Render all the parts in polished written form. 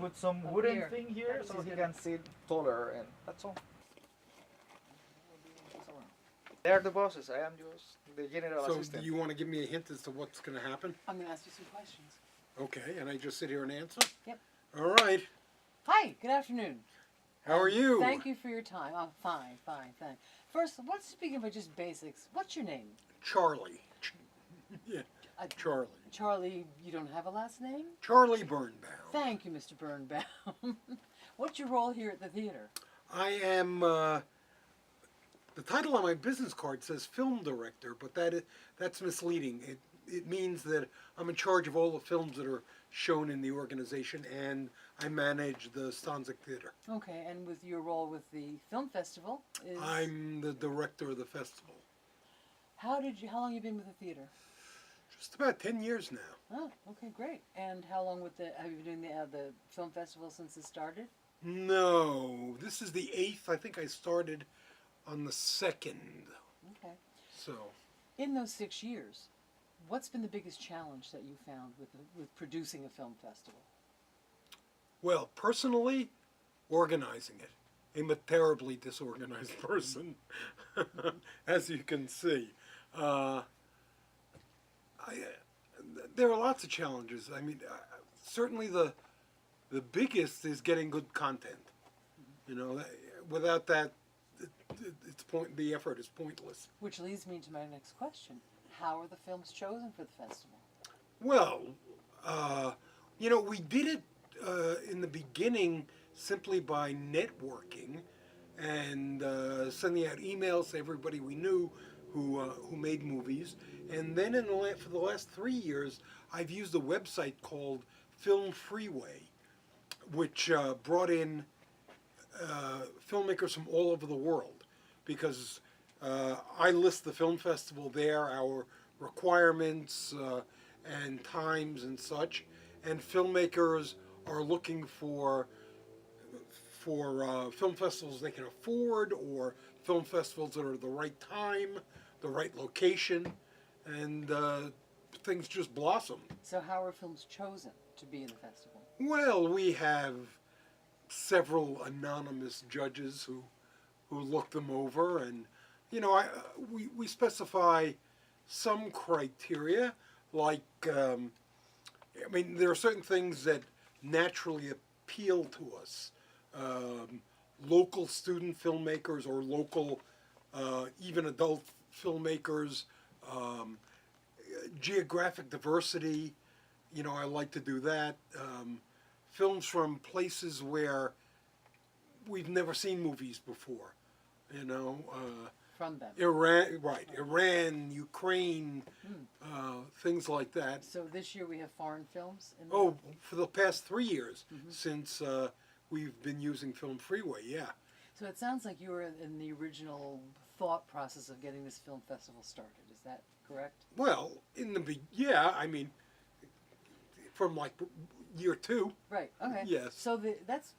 put some Oh, wooden here. thing here That so is he good. can sit taller, and that's all. They're the bosses. I am just the general So assistant. do you want to give me a hint as to what's going to happen? I'm going to ask you some questions. Okay, and I just sit here and answer? Yep. All right. Hi, good afternoon. How are you? Thank you for your time. I'm fine, thanks. First, let's begin by just basics. What's your name? Charlie. Yeah, Uh, Charlie. Charlie, you don't have a last name? Charlie Birnbaum. Thank you, Mr. Birnbaum. What's your role here at the theater? I am, the title on my business card says film director, but that's misleading. It means that I'm in charge of all the films that are shown in the organization, and I manage the Stanzik Theater. Okay, and with your role with the film festival is... I'm the director of the festival. How long have you been with the theater? Just about 10 years now. Oh, okay, great. And how long have you been doing the film festival since it started? No, this is the 8th. I think I started on the 2nd. Okay. So, In those 6 years, what's been the biggest challenge that you found with producing a film festival? well, personally, organizing it. I'm a terribly disorganized person, as you can see. There are lots of challenges. I mean, certainly the biggest is getting good content. You know, without that, the effort is pointless. Which leads me to my next question. How are the films chosen for the festival? Well, you know, we did it in the beginning simply by networking and sending out emails to everybody we knew who made movies. And then for the last 3 years, I've used a website called Film Freeway, which brought in filmmakers from all over the world, because I list the film festival there, our requirements and times and such, and filmmakers are looking for film festivals they can afford, or film festivals that are the right time, the right location, and things just blossom. So how are films chosen to be in the festival? Well, we have several anonymous judges who look them over, and you know, we specify some criteria, like I mean, there are certain things that naturally appeal to us. Local student filmmakers or local, even adult filmmakers, geographic diversity, you know, I like to do that. Films from places where we've never seen movies before, you know. From them. Iran, Ukraine, things like that. So this year we have foreign films? Oh, for the past 3 years, since we've been using Film Freeway, yeah. So it sounds like you were in the original thought process of getting this film festival started. Is that correct? Well, yeah, I mean, from like year 2. Right. Okay. Yes. So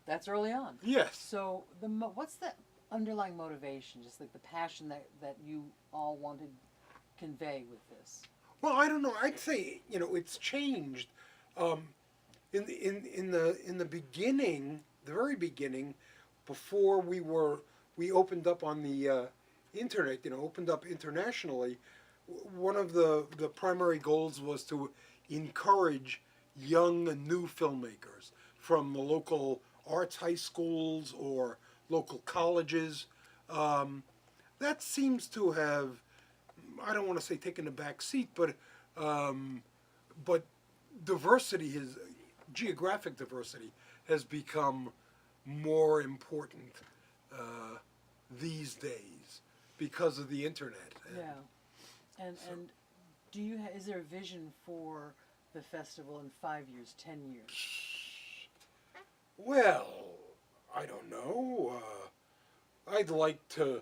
that's early on. Yes. So what's the underlying motivation, just like the passion that you all want to convey with this? Well, I don't know. I'd say, you know, it's changed. In the beginning, the very beginning, before we opened up on the internet, you know, opened up internationally, one of the primary goals was to encourage young and new filmmakers from the local arts high schools or local colleges. That seems to have, I don't want to say taken a back seat, but diversity geographic diversity has become more important these days because of the internet. Yeah. And is there a vision for the festival in 5 years, 10 years? Well, I don't know. I'd like to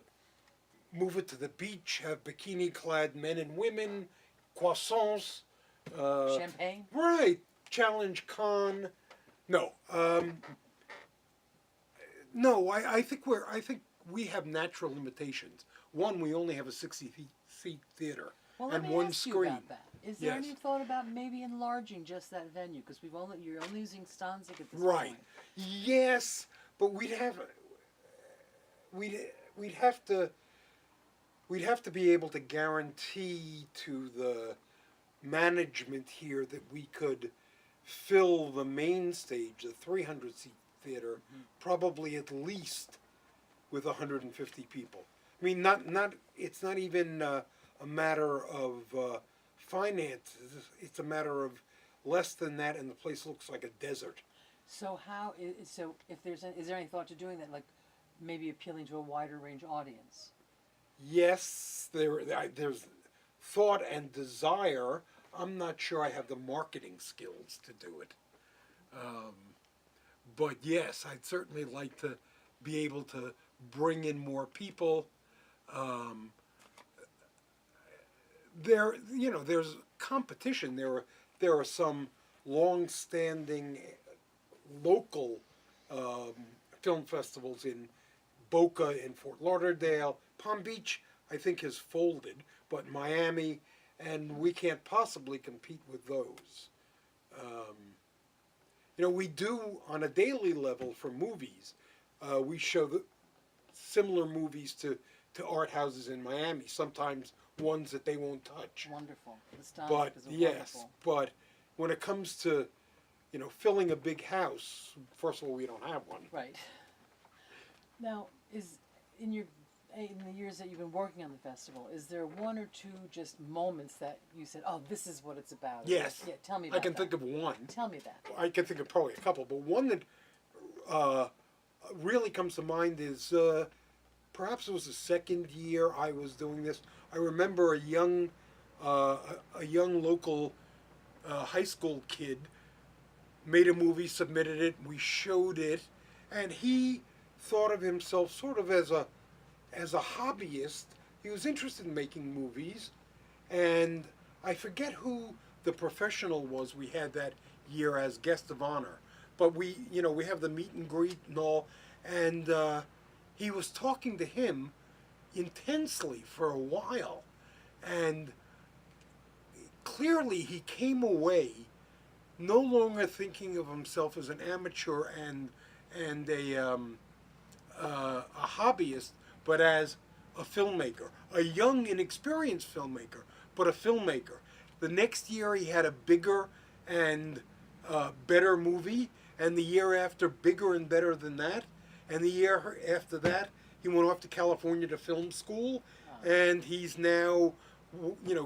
move it to the beach, have bikini-clad men and women, croissants. Champagne? Right. Challenge Con. No. No, I think we have natural limitations. One, we only have a 60-seat theater Well, let and me one ask you screen. about that. Is there Yes. any thought about maybe enlarging just that venue? Because you're only using Stanzik at this Right. point. Yes, but we'd have to be able to guarantee to the management here that we could fill the main stage, the 300-seat theater, probably at least with 150 people. I mean, it's not even a matter of finances. It's a matter of less than that, and the place looks like a desert. So if is there any thought to doing that, like maybe appealing to a wider range audience? Yes, there's thought and desire. I'm not sure I have the marketing skills to do it. But yes, I'd certainly like to be able to bring in more people. There's competition. There are some long-standing local film festivals in Boca, in Fort Lauderdale. Palm Beach, I think, has folded, but Miami, and we can't possibly compete with those. We do on a daily level for movies. We show similar movies to art houses in Miami, sometimes ones that they won't touch. Wonderful. The Stanzik But is yes, wonderful. but when it comes to, filling a big house, first of all, we don't have one. Right. Now, in the years that you've been working on the festival, is there one or two just moments that you said, "Oh, this is what it's about"? Yes. Yeah. Tell me about I can that. think of one. Tell me that. I can think of probably a couple, but one that really comes to mind is perhaps it was the second year I was doing this. I remember a young local high school kid made a movie, submitted it, we showed it, and he thought of himself sort of as a hobbyist. He was interested in making movies, and I forget who the professional was we had that year as guest of honor. But we have the meet and greet and all, and he was talking to him intensely for a while, and clearly he came away no longer thinking of himself as an amateur and a hobbyist, but as a filmmaker, a young, inexperienced filmmaker, but a filmmaker. The next year he had a bigger and better movie, and the year after, bigger and better than that, and the year after that, he went off to California to film school, and he's now,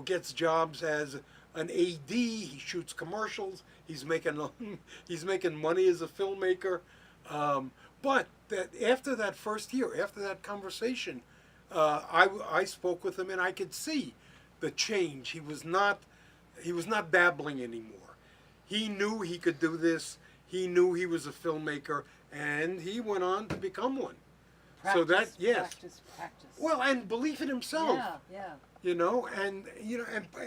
gets jobs as an AD. He shoots commercials. He's making money as a filmmaker. But that after that first year, after that conversation, I spoke with him, and I could see the change. He was not babbling anymore. He knew he could do this. He knew he was a filmmaker, and he went on to become one. Practice, So that, yes. Practice. Well, and belief in himself. Yeah. And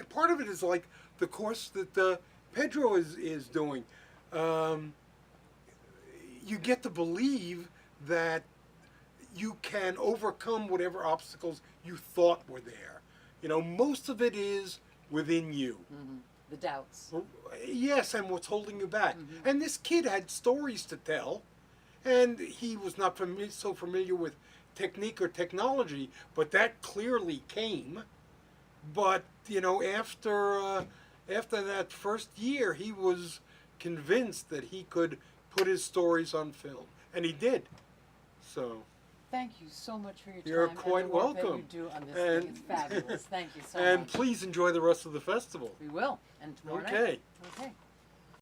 part of it is like the course that Pedro is doing. You get to believe that you can overcome whatever obstacles you thought were there. Most of it is within you. Mm-hmm. The doubts. Yes, and what's holding you back. Mm-hmm. And this kid had stories to tell, and he was not so familiar with technique or technology, but that clearly came. But after that first year, he was convinced that he could put his stories on film, and he did. So. Thank you so much for your time. You're and quite the work welcome. That you do on this And- thing. It's fabulous. Thank you so And much. please enjoy the rest of the festival. We will. And tomorrow night. Okay. Okay.